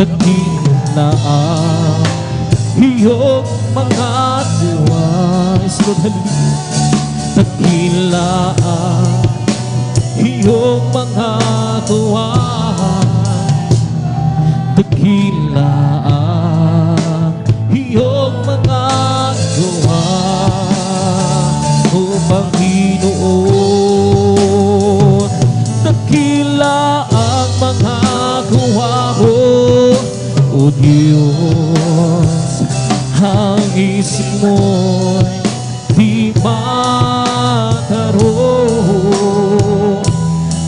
dakilaan iyong mga buwais ko dakilaan iyong mga tuwan dakilaan iyong mga tuwan o Panginoon dakila ang mga gawa mo o Diyos ang isip mo'y di mataro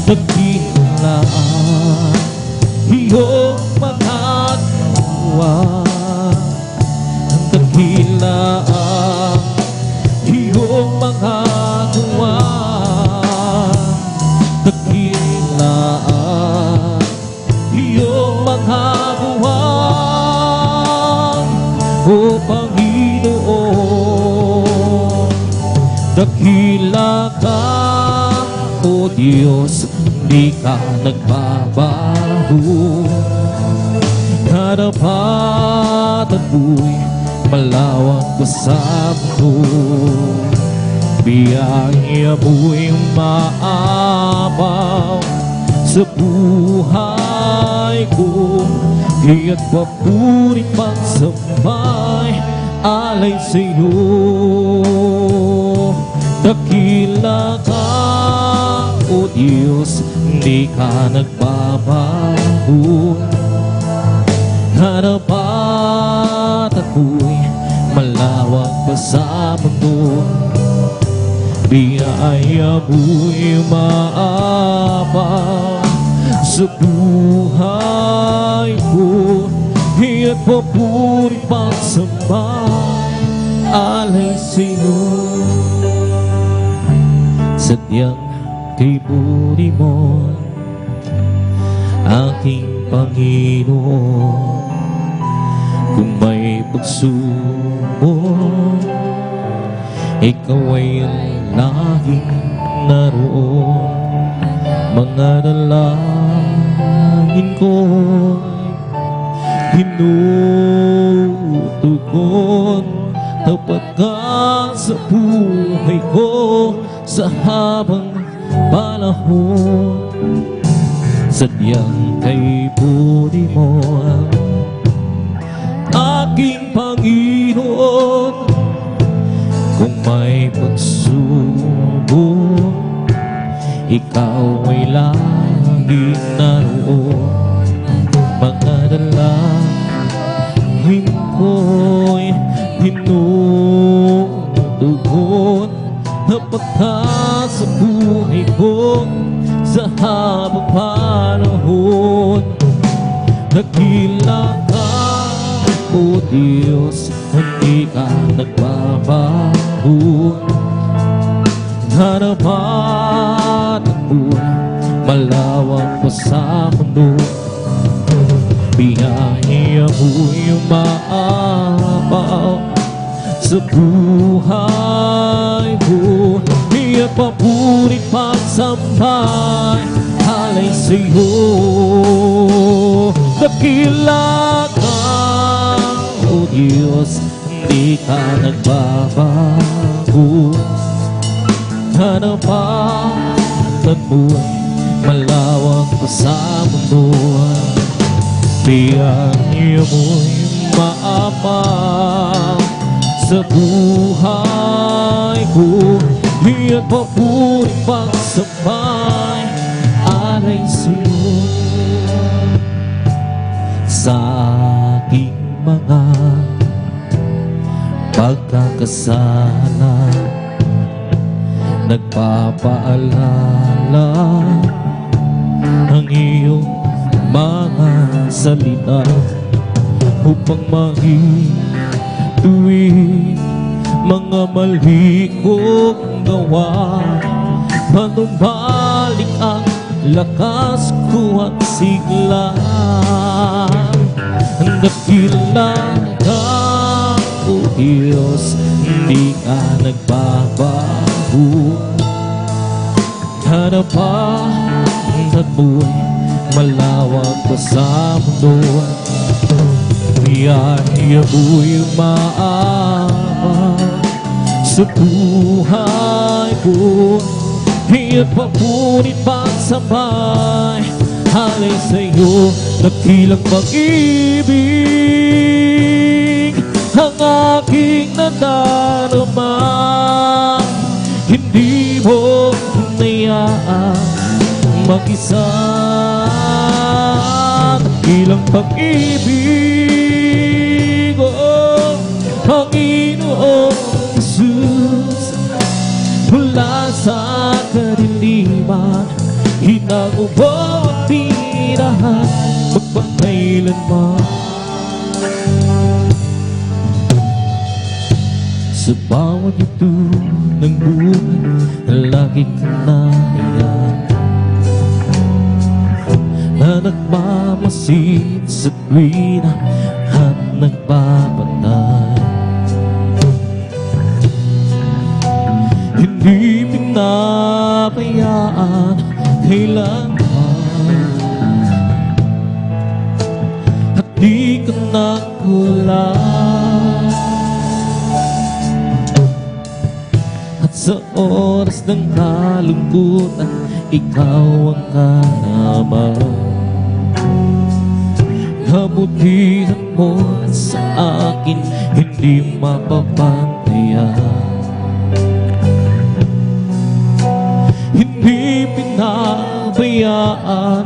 dakilaan iyong mga gawa dakilaan iyong mga gawa dakilaan iyong mga gawa o Panginoon dakila ka o Diyos di ka nagbabago karapatan mo'y malawak pa sa mundo biyaya mo'y maabaw sa buhay ko kaya't papurit pagsambay alay sa'yo dakila ka o Diyos di ka nagbabago karapatan mo'y malawak pa sa mundo biyaya mo'y maabaw sa buhay ko kaya't papuri pagsambay alay sa'yo sadyang kay buri mo aking Panginoon kung may pagsubok ikaw ay laging naroon mga dalangin ko'y tinutugon tapat ka sa buhay ko sa habang panahon sadyang kay buri mo aking Panginoon kung may pagsubok ikaw ay laging naroon mga dalangin ko'y tinutugon tapat ka sa buhay ko sa habang panahon dakila ka o Diyos hindi ka nagbabago karapatan mo'y malawak pa sa mundo biyaya mo'y maabaw sa buhay ko kaya't papuri pagsambay alay sa'yo dakila ka o Diyos hindi ka nagbabago karapatan mo'y malawak pa sa mundo biyaya mo'y maabaw sa buhay ko kaya't papuri pagsambay alay sa'yo sa aking mga pagkakasala nagpapaalala ang iyong mga salita upang mahituin mga mali kong gawa panumbalik ang lakas ko at sigla dakila ka o Diyos hindi ka nagbabago harapan at buhay malawak pa sa mundo biyaya mo'y umaabot sa buhay ko. Hiyat papunit pagsabay, halay sa'yo, nakilang pag-ibig. Ang aking nadarama, hindi mo hinayaan mag-isa. Nakilang pag-ibig, oh, Panginoong Jesus. Mula sa kadiliman, hinango mo ang tirahan magpakailanman. Sa bawat ito ng buhay, lagi ka naiyan na nagmamasid sa tuwina at nagpapatay. Hindi pinabayaan kailanman, at di ka nagkulang. At sa oras ng kalungkutan, ikaw ang kalaban. Kabutihan mo sa akin, hindi mapapantayan. Hindi pinabayaan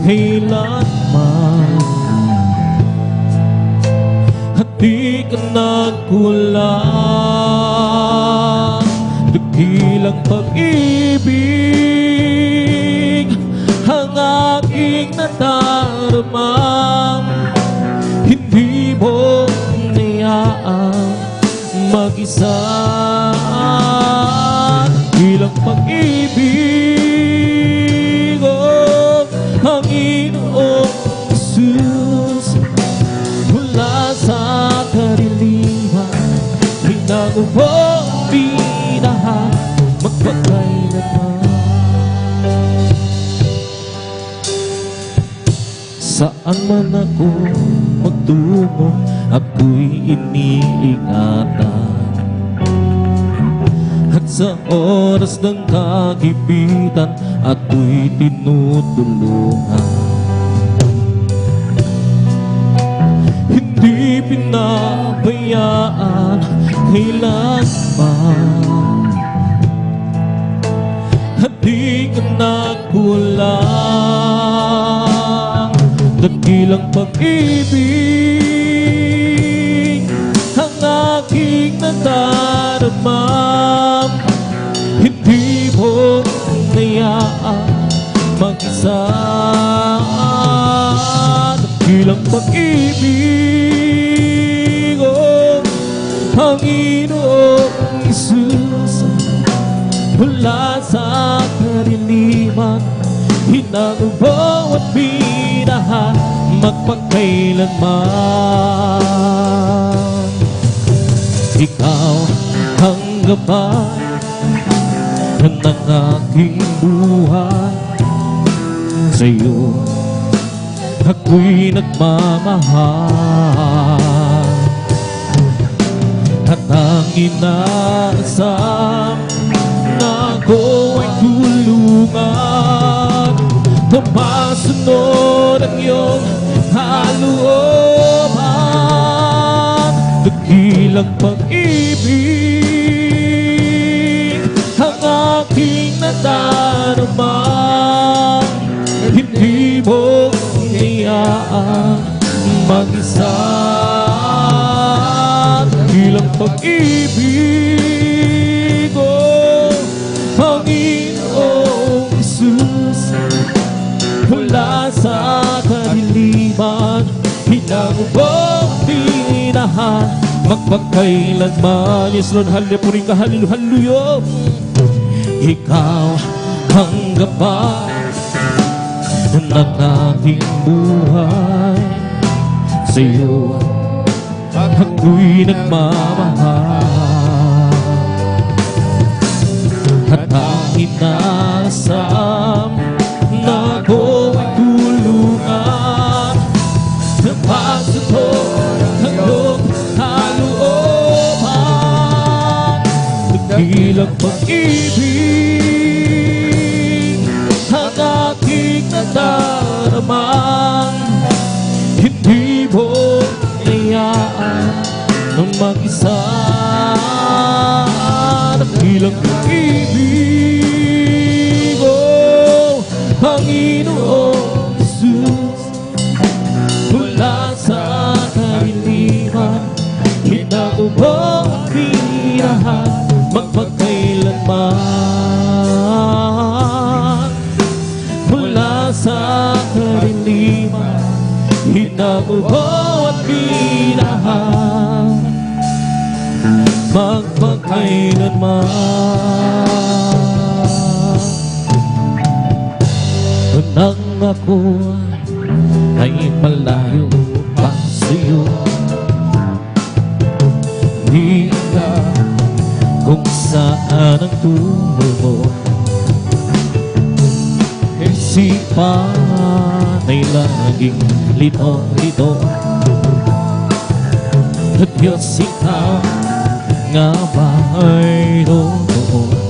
kailanman, at di ka nagkulang. Dakilang pag-ibig ang aking nadarama, hindi mo hinayaan mag-isa. Dakilang pag-ibig, oh, Panginoong Jesus. Mula sa kadiliman, hinango mo ang binahan magpakailanman. Saan man ako magtungo, ako'y iniingatan. At sa oras ng kagipitan, ako'y tinutulungan. Hindi pinabayaan kailanman, at di ka nagkulang. Dakilang pag-ibig ang aking nadarama, hindi mo hinayaan mag-isa. Dakilang pag-ibig, oh, Panginoong Jesus. Mula sa kadiliman, hinango mo at binahan magpakailanman. Ikaw ang gabay ng aking buhay, sa'yo ako'y nagmamahal. At ang inaasam na ako ay tulungan na masunod ang iyong kalooban. Dakilang pag-ibig ang aking nadarama, hindi mo hinayaan mag-isa. Dakilang pag-ibig, oh, Panginoong Jesus. Mula sa kadiliman, hinango mo ang binahan magpakailanman. Yes Lord, hallelujah, puring ka, hallelujah. Ikaw ang gabay ng aking buhay, sa'yo ako'y nagmamahal. At ang inaasam na ako ay tulungan na pagsunod dakilang pag-ibig ang aking nadaramang hindi mo hayaan ng mag-isa. Dakilang pag-ibig, oh Panginoon Jesus, mula sa kaliliman hinago mo ang birahan magpagkailanman. Mula sa kaliliman hinago mo ang birahan magpagkailanman. Nang ako ay malayo pa sa'yo, di ka kung saan ang tungo mo. Isipan ay laging lito-lito, at Diyos ikaw nga ba ay totoo?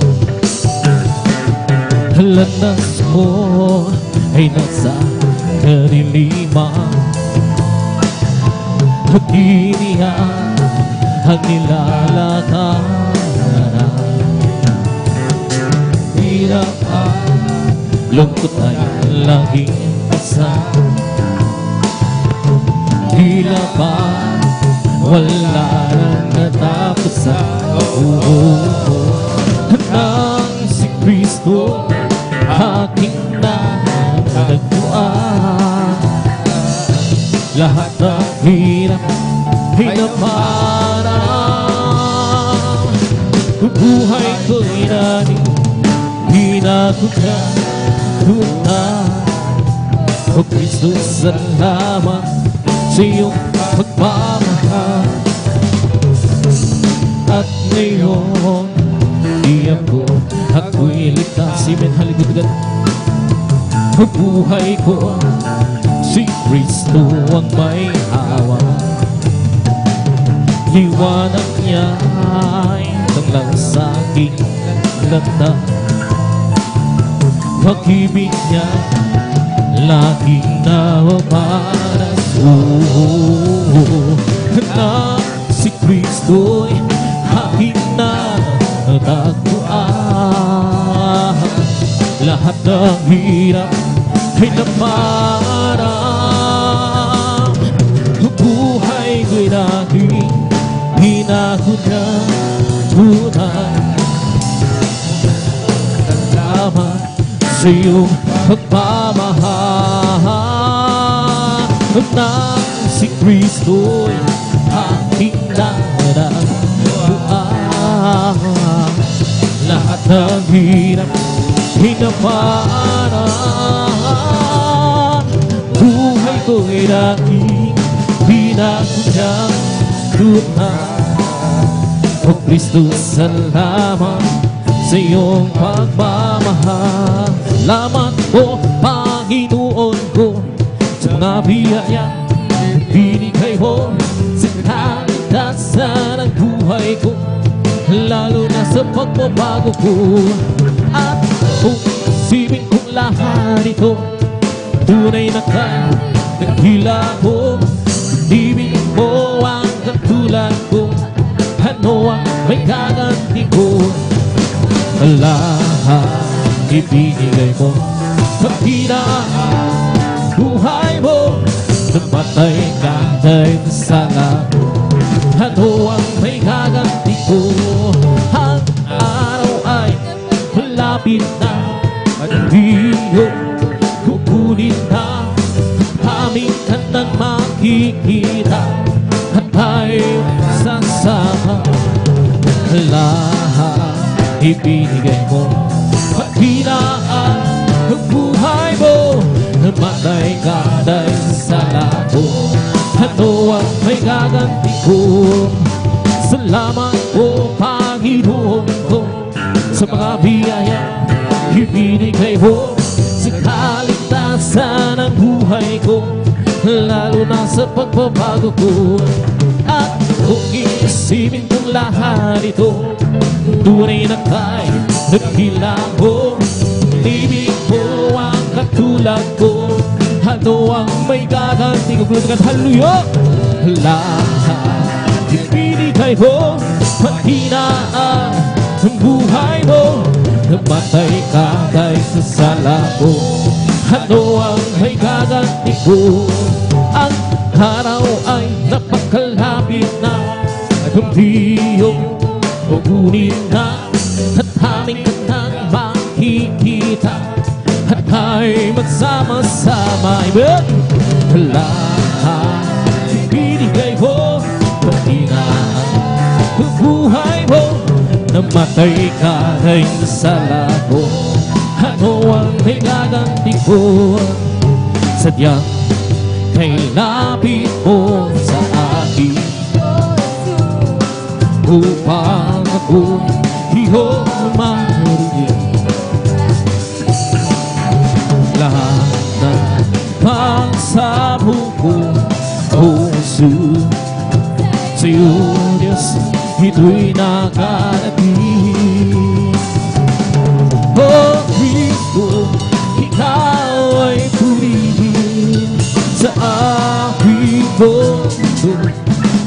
Lanas mo ay nasa kaliliman, at iniyan ang nilalakaran. Hirap at lungkot ay laging kasama, tila ba wala nang natapusan. Nang si Kristo aking natagpuan, lahat ng hirap ay naparang. Buhay ko'y naging hinatutunan. O Kristo, salamat sa iyong pagmamahal. At ngayon, di ako'y ligtas. Amen, hallelujah. Ang buhay ko, si Kristo ang may hawak. Liwanag niya ay tanglang sa aking lanta. Pag-ibig niya laging namamalas. Na si Kristo'y aking natagpuan, lahat ng hirap ay naparang. Buhay ko'y naging hinahunagutan. Salamat sa iyong pagmamahal. Nang si Kristo'y aking natagpuan, lahat ng hirap ay naparang. Buhay ko'y naging hinahunagutan. O Kristo, salamat sa iyong pagmamahal. Salamat po, Panginoon ko, sa mga biyaya binigay mo sa kaligtasan ng buhay ko, lalo na sa pagbabago ko. At kung isipin kong lahat ito, tunay na kaya nagkila mo. Ibig mo ang katulad ko, ano ang may gaganti ko? Lahat ibinigay mo, pagkinaan buhay mo, namatay ka dahil sa lahat. Ano ang may gaganti ko? Ang araw ay malapit na, at iyo kukunin na. Aming handang makikita at tayo sasama. Lahat ibinigay mo, paghinaan ang buhay mo, namatay ka dahil sa labo. Ano ang may gaganti ko? Salamat po, Panginoon ko, sa mga biyaya ibinigay mo sa kaligtasan ng buhay ko, lalo na sa pagbabago ko. At kung Isipin kong lahat ito tunay na tayo nagkilaho. Ibig ko ang katulad ko, ano ang may gaganti ko? Gulutukan, hallelujah! Lahat ibinigay mo, pati na ang buhay mo. Namatay ka dahil sa sala ko, ano ang may gaganti ko? Ang araw ay napakalapit na, kung di yung kukunin na, at aming kanang makikita, at tayo magsama-sama. Lahat ibinigay mo, pati na ang buhay mo. Namatay ka dahil sa sala ko, ano ang may gaganti ko? Sadyang kay lapit mo sa akin, upang ako iyong marinig. Lahat ng pagsabog ko, puso sa'yo, Diyos, ito'y nakarating. Oh Kristo, ikaw ay purihin sa aking puso.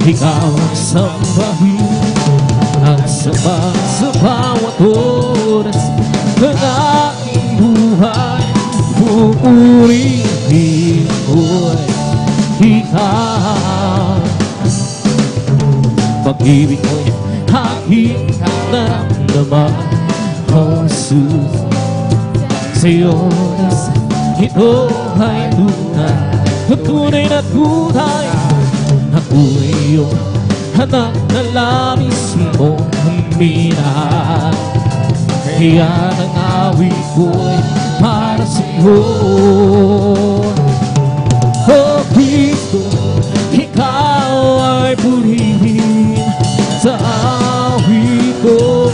Ikaw ang sambahin, ang sama sa bawat oras ng aking buhay. Pupurihin ko'y ikaw. Pag-ibig ko'y aking naramdaman, oh Jesus. Sa'yo ito ay tunay na tunay. Ako'y iyong anak na labis mong minahal, kaya ang awit ko'y para sa'yo. Oh Kristo, ikaw ay purihin sa awit ko.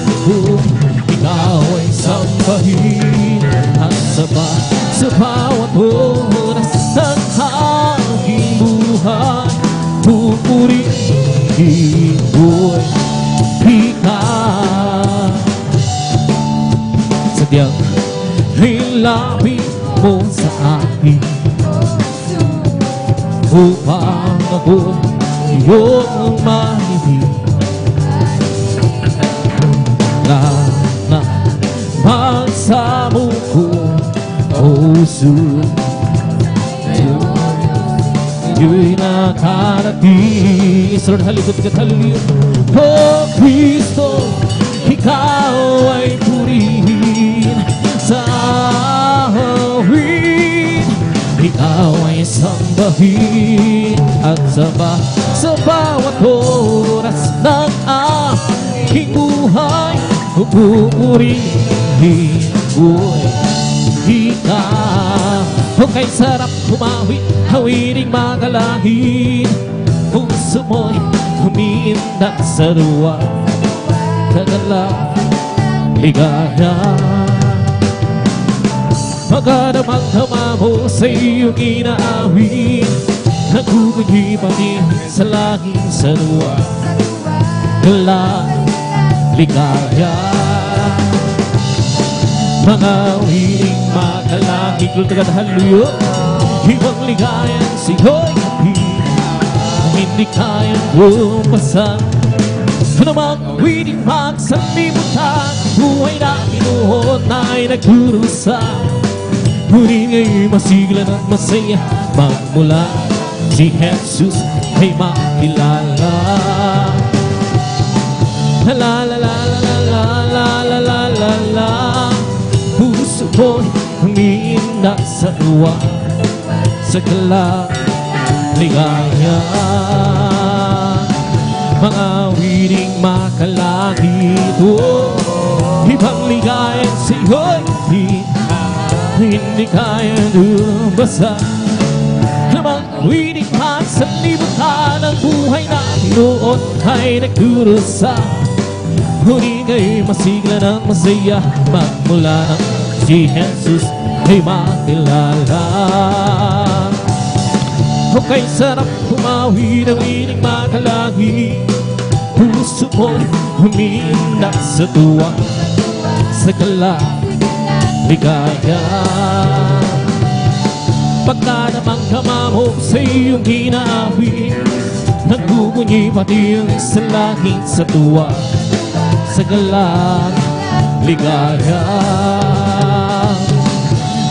Ikaw ay sambahin at saba sa bawat oras ng aking buhay. Pupurihin ko'y ikaw. Sadyang ilapit mo sa akin, upang ako iyong marinig. Lahat na pagsamo ko, puso sa'yo'y nakarating. Lord, hallelujah, hallelujah. Oh Kristo, ikaw ay purihin sa awit. Ikaw ay sambahin at saba sa bawat oras ng aking buhay. Pupurihin ko'y ikaw. O kay sarap humawit, hawiring magalangin. Puso mo'y huminda sa luwa, kagalang ligaya. Magdamag-dama mo sa iyong inaawit, nagkukundi pa din sa langit sa luwa, kagalang ligaya. Mga wiling makalangit, lutagan hallelujah. Ibang ligayan sa'yo'y kapit, hindi kayang bumasan. Ano mang wiling magsalimutan, buhay na pinuhon na'y nagdurusa. Ngunit nga'y masigla at masaya, magmula si Jesus ay makilala. La la la la la la la la la la la. Puso ko'y huminda sa luwa, sa ligaya. Mga wiling makalangit, ibang ligayan sa'yo'y hindi kaya lumasa. Namang wiling magsalimutan, ang buhay natin noon ay nagdurusa. Ngunit nga'y masigla ng masaya, magmula ng si Jesus ay makilala. O kay sarap humawi ng wiling makalangit, puso mo'y humindak sa tuwa, sa gala, ligaya. Pagka naman kamamo sa iyong ginaawi, nagbubunyi pati ang sa langit sa tuwa, sa gala, ligaya.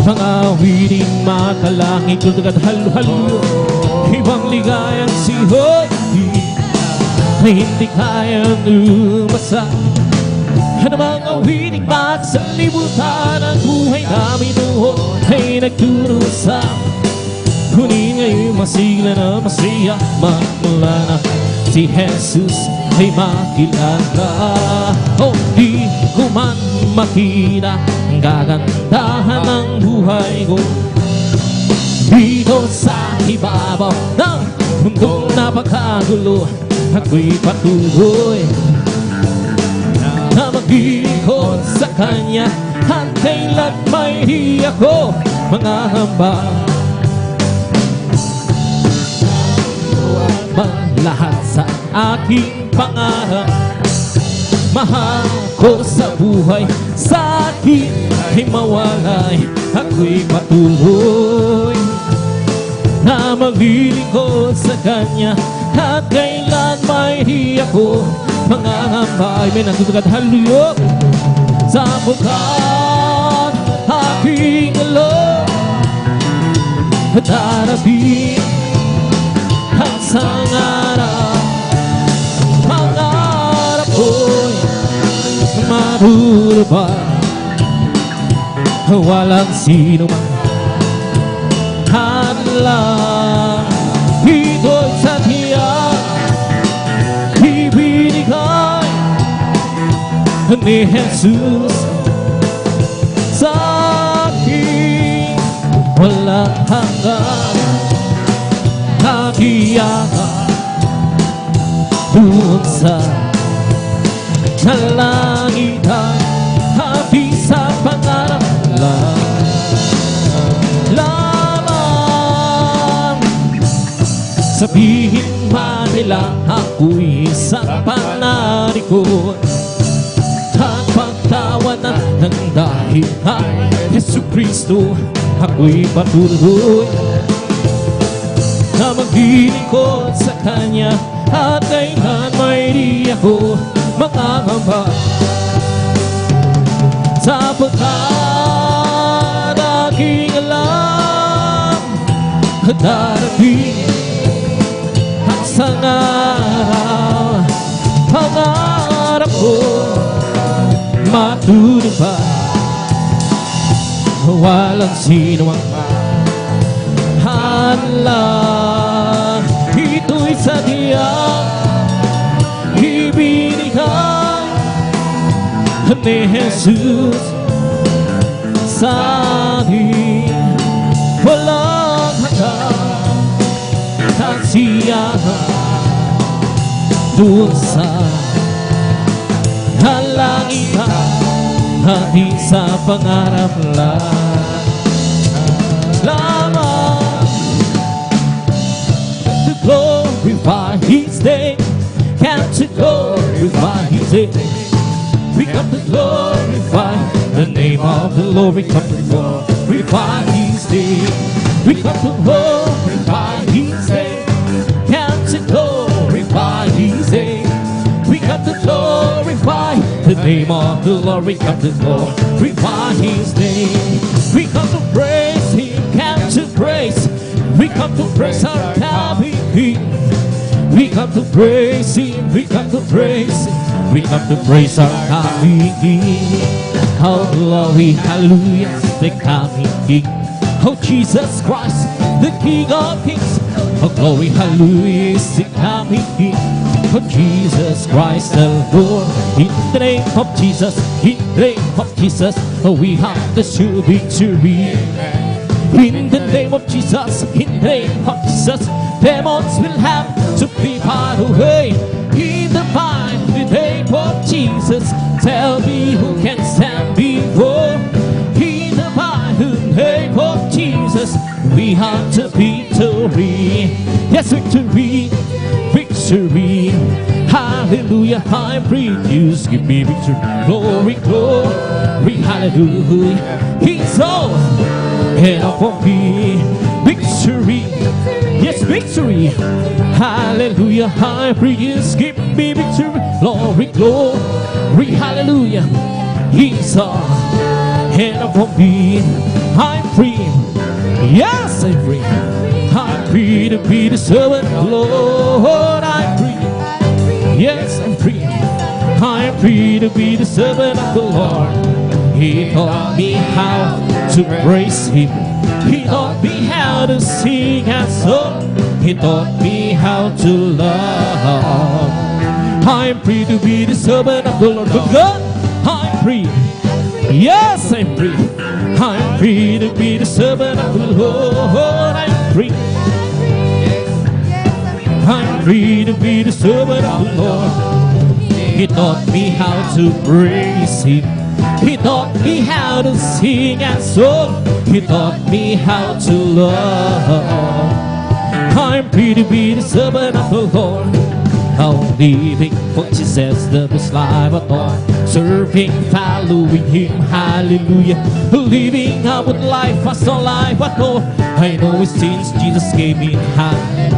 Mga wiling matalangin ko agad halo-halo, ibang ligayang sihod ay hindi kayang umasa. Ano mga wiling bakit sa libutan ang buhay namin noon ay nagdurusa. Kunin ngayon masigla na masaya, magmula na si Jesus ay makilala. O di ko man makita ang kagandahan ng buhay ko dito sa ibabaw ng mundong napakagulo. Ako'y patuloy na mag-ikot sa Kanya at kailan may di ako mangahamba. Lahat sa aking pangarap, mahal ko sa buhay, sa akin ay mawalay. Ako'y patuloy na maglilingkod sa Kanya at kailan may di ako mangangamba. Ay may natutugad haluyok sa bukat aking alam, darating ang sangarap. Pangarap ko'y matutupad, walang sino man hadlang. Ito'y sa tiyak ibinigay ni Jesus sa akin, walang hanggan. Kagiyakan doon sa kalangitan, habi sa pangarap lamang. Sabihin man nila ako'y isang panarikot at pagtawanan ng dahil kay Yesu Kristo, ako'y patuloy na maglilingkod sa Kanya at kailan may di ako mangangamba. Sapagkat aking alam, darating ang sangarap. Pangarap ko matutupad, walang sino ang hadlang. Ito'y sa tiyak ibinigay ni Jesus sa akin, walang hanggang kasiyahan doon sa kalangitan, hati sa pangarap lamang. To glorify His name, can't you glorify His name? We come to glorify the name of the Lord. We come to glorify His name. We come to glorify His name. Can't you glorify His name? We come to glorify the name of the Lord. We come to glorify His name. We come to praise Him. Can't you praise? We come to praise our coming King. We come to praise Him. We come to praise Him. We come to praise our coming King. Oh glory, hallelujah, the coming King. Oh Jesus Christ, the King of Kings. Oh glory, hallelujah, is the coming King. Oh Jesus Christ the Lord. In the name of Jesus, in the name of Jesus, oh we have the sure victory. In the name of Jesus, in the name of Jesus, demons will have to be part away. In the mighty name of Jesus, tell me who can stand before. In the mighty name of Jesus, we have the victory. Yes, victory, victory, hallelujah. hallelujah, high priest, give me victory, glory, glory, hallelujah. He's all and for me, victory, yes, victory, hallelujah, high priest, give me victory, glory, glory, hallelujah. He's all and for me, I'm free, yes, I'm free. I'm free to be the servant of the Lord. I'm free. Yes, I'm free. I'm free to be the servant of the Lord. He taught me how to praise Him. He taught me how to sing and song. He taught me how to love. I'm free to be the servant of the Lord. But God, I'm free. Yes, I'm free. I'm free to be the servant of the Lord. I'm free. I'm free to be the servant of the Lord. He taught me how to praise Him. He taught me how to sing and song. He taught me how to love. I'm free to be the servant of the Lord. I'm living for Jesus, the best life of all. Serving, following Him, hallelujah. Living out with life, fast on life at all. I know it's since Jesus gave me hand.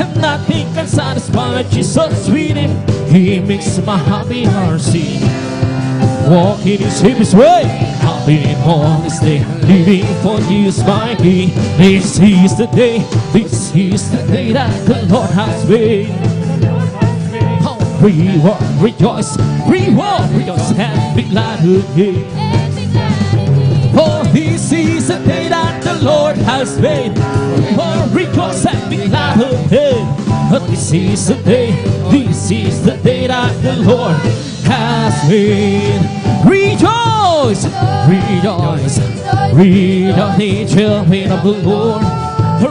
And nothing can satisfy Jesus with Him. He makes my happy heart sing. Walk in His way, happy in all this day. Living for Jesus my King. This is the day, this is the day that the Lord has made. We will rejoice, and be glad again. For this is the day that the Lord has made. For rejoice and be glad again. This is the day, this is the day that the Lord has made. Rejoice, rejoice, rejoice, the children of the Lord.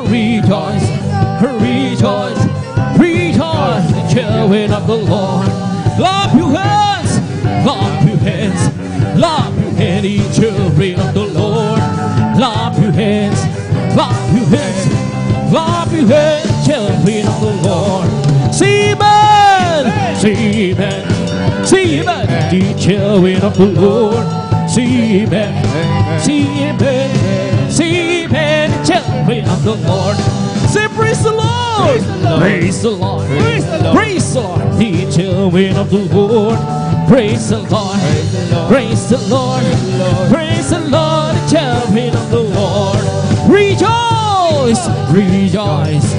Rejoice, rejoice, rejoice, the children of the Lord. Clap your hands, clap your hands, clap your hands, the children of the Lord. Clap your hands, clap your hands, clap your hands, children of the Lord. See man, see man, see man, the children of the Lord. See man, see man, see man, the children of the Lord. Say praise the Lord, praise the Lord, praise the Lord, the children of the Lord. Praise the Lord, praise the Lord, praise the Lord, the children of the Lord. Rejoice, rejoice,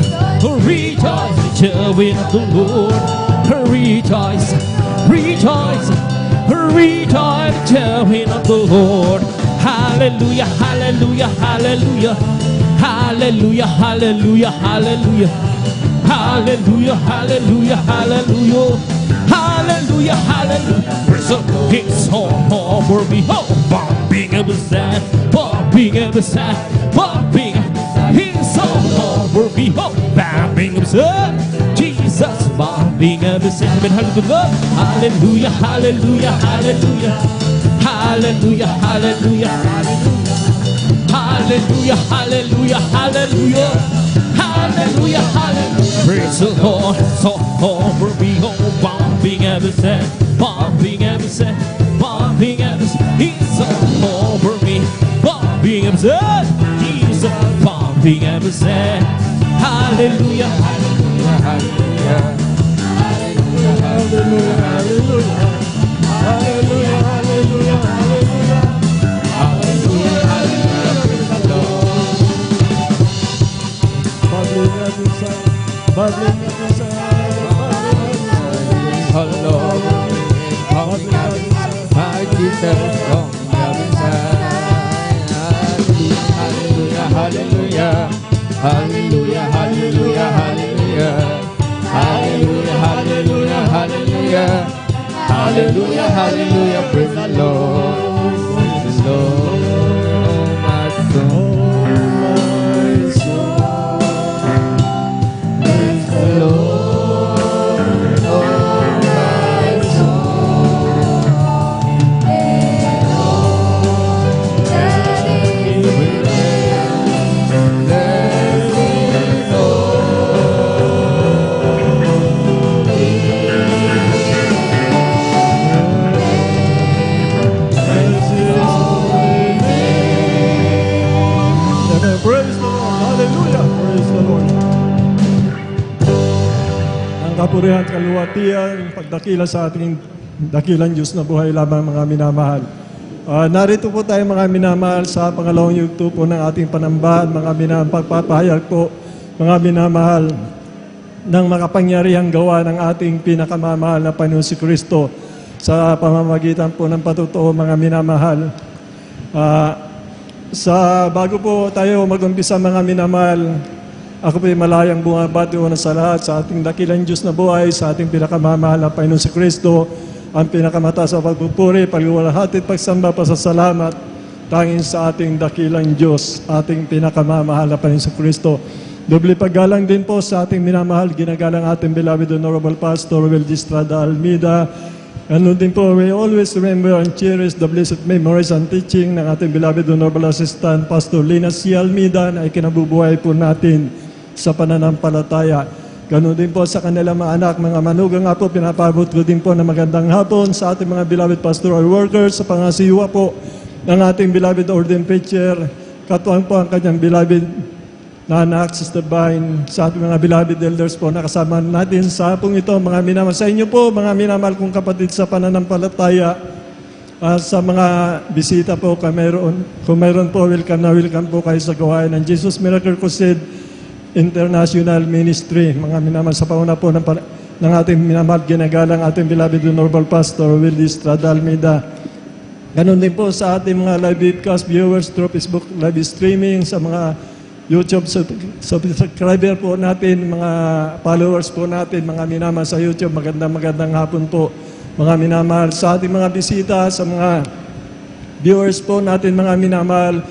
rejoice, the children of the Lord. Rejoice, rejoice, rejoice, the children of the Lord. Hallelujah, hallelujah, hallelujah. Hallelujah, hallelujah, hallelujah. Hallelujah, hallelujah, hallelujah. Hallelujah, hallelujah. Praise the Lord. It's all for me. Oh, bumping every side, bumping every side, bumping. It's all for me. Oh, bumping every side. Jesus, bumping every side. Hallelujah, hallelujah, hallelujah. Hallelujah, hallelujah, hallelujah. Hallelujah, hallelujah, hallelujah. Hallelujah, hallelujah. Praise the Lord, so over me, oh, bumping every set, bumping every set, bumping every set. He's all over me, bumping every set. Jesus, bumping every set. Hallelujah, hallelujah, hallelujah. Hallelujah, hallelujah, hallelujah. Hallelujah, hallelujah, hallelujah. Hallelujah, hallelujah, praise the Lord. Bubbling every side, bubbling every side, bubbling every side. My Jesus, bubbling every side. Hallelujah, hallelujah, hallelujah, hallelujah, hallelujah. Hallelujah, hallelujah, hallelujah. Hallelujah, hallelujah, praise the Lord. Praise the Lord, oh my soul, praise the Lord, oh my soul, and all that is within, let me know. kapurihan, kaluwatian, pagdakila sa ating dakilang Diyos na buhay lamang mga minamahal. Narito po tayo mga minamahal sa pangalawang yugto po ng ating panambahan, mga minamahal, pagpapahayag po, mga minamahal, ng makapangyarihang gawa ng ating pinakamamahal na Panginoon si Kristo sa pamamagitan po ng patutuo, mga minamahal. Bago po tayo mag-umpisa mga minamahal, ako po'y malayang bumabati una sa lahat sa ating dakilang Diyos na buhay, sa ating pinakamamahal na Panginoon si Kristo, ang pinakamataas sa pagpupuri, pagwalhati at pagsamba, pasasalamat, tanging sa ating dakilang Diyos, ating pinakamamahal na Panginoon si Kristo. Doble paggalang din po sa ating minamahal, ginagalang ating beloved Honorable Pastor Will Estrada Almeida. Ano din po, we always remember and cherish the blessed memories and teaching ng ating beloved Honorable Assistant Pastor Lina C. Almeida na ikinabubuhay po natin sa pananampalataya. Ganun din po sa kanilang mga anak, mga manugang nga po, pinapabot ko din po na magandang hapon sa ating mga beloved pastoral workers, sa pangasiwa po ng ating beloved ordained preacher, katuwang po ang kanyang beloved na anak, Sister Vine, sa ating mga beloved elders po, nakasama natin sa hapong ito, mga minamahal. Sa inyo po, mga minamahal kong kapatid sa pananampalataya, sa mga bisita po, kung mayroon po, welcome po kayo sa gawain ng Jesus Miracle Crusade International Ministry. Mga minamahal, sa pauna po ng ating minamahal, ginagalang ating beloved Honorable Pastor Will Estrada Almeida. Ganon din po sa ating mga live webcast viewers through Facebook live streaming, sa mga YouTube subscriber po natin, mga followers po natin, mga minamahal sa YouTube, magandang hapon po, mga minamahal. Sa ating mga bisita, sa mga viewers po natin, mga minamahal,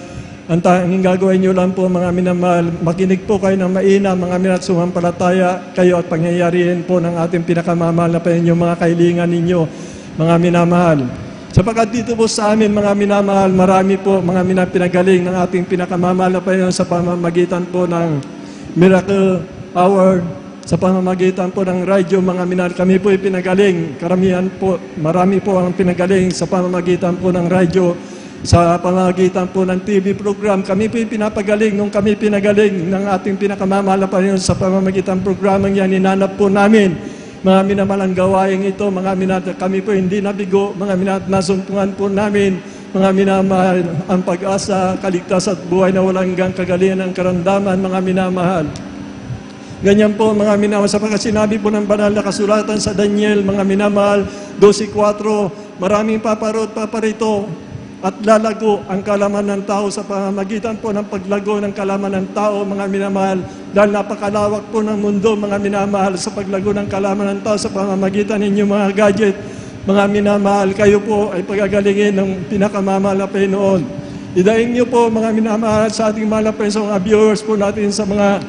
ang tanging gagawin nyo lang po, mga minamahal, makinig po kayo ng maina, mga minamahal, sumampalataya kayo at pangyayarihin po ng ating pinakamamahal na Panginoon, mga kailingan ninyo, mga minamahal. Sapagkat dito po sa amin, mga minamahal, marami po mga pinagaling ng ating pinakamamahal na Panginoon sa pamamagitan po ng Miracle Hour, sa pamamagitan po ng radyo, mga minamahal. Kami po pinagaling, karamihan po, marami po ang pinagaling sa pamamagitan po ng radyo, sa pamamagitan po ng TV program. Kami po pinapagaling nung kami pinagaling ng ating pinakamamahal na Panginoon sa pamamagitan programang yan, inanap po namin. Mga minamahal ang gawain ito, mga minamahal, kami po hindi nabigo, mga minamahal, nasumpungan po namin, mga minamahal, ang pag-asa, kaligtasan at buhay na walang hanggang kagalingan ng karamdaman, mga minamahal. Ganyan po, mga minamahal, sapagkat sinabi po ng banal na kasulatan sa Daniel, mga minamahal, 12:4, maraming paparito at lalago ang kalaman ng tao sa pamamagitan po ng paglago ng kalaman ng tao, mga minamahal, dahil napakalawak po ng mundo, mga minamahal, sa paglago ng kalaman ng tao sa pamamagitan ninyo mga gadget, mga minamahal, kayo po ay pagagalingin ng pinakamamahal na Panginoon. Idaing niyo po, mga minamahal, sa ating mahal na Panginoon, mga viewers po natin, sa mga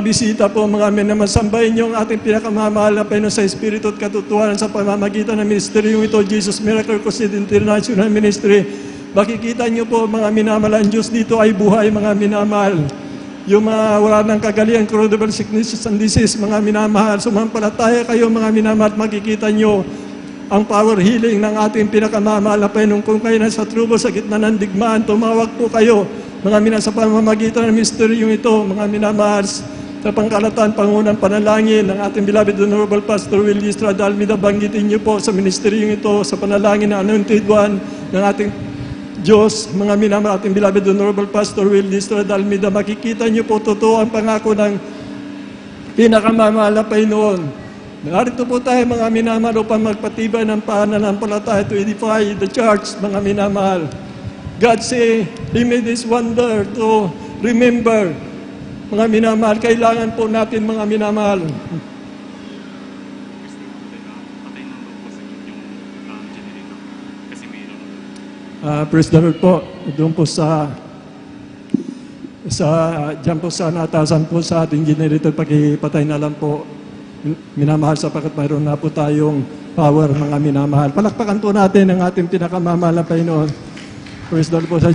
bisita po, mga minamahal, sambahin niyo ang ating pinakamamahal na Panginoon sa Espiritu at katotohanan sa pamamagitan ng ministeryong ito, Jesus Miracle Crusade International Ministry. Makikita niyo po, mga minamahal, ang Diyos dito ay buhay, mga minamahal. Yung mga wala ng kagalingan, curable sicknesses and disease, mga minamahal, sumampalataya kayo, mga minamahal, makikita niyo ang power healing ng ating pinakamamahal na Panginoon. Kung kayo nasa trouble sa gitna ng digmaan, tumawag po kayo, mga minamahal, sa pamamagitan ng ministeryong ito, mga minamahal, sa pangkalatan, pangunang panalangin ng ating beloved Honorable Pastor Will Estrada Almeida, banggitin niyo po sa ministeryong ito, sa panalangin na Anointed One ng ating Diyos, mga minamahal, ating beloved Honorable Pastor Will Estrada Almeida, makikita niyo po totoo ang pangako ng pinakamamahal na Panginoon. Narito po tayo, mga minamahal, upang magpatibay ng pananampalataya to edify the church, mga minamahal. God say, He made this wonder to remember. Mga minamahal, kailangan po natin, mga minamahal. Praise the Lord po. Doon po dyan po sa natasan po sa ating generator, pakipatay na lang po, minamahal, sapagkat mayroon na po tayong power, mga minamahal. Palakpakan po natin ang ating pinakamamahal na Panginoon. Praise the Lord po sa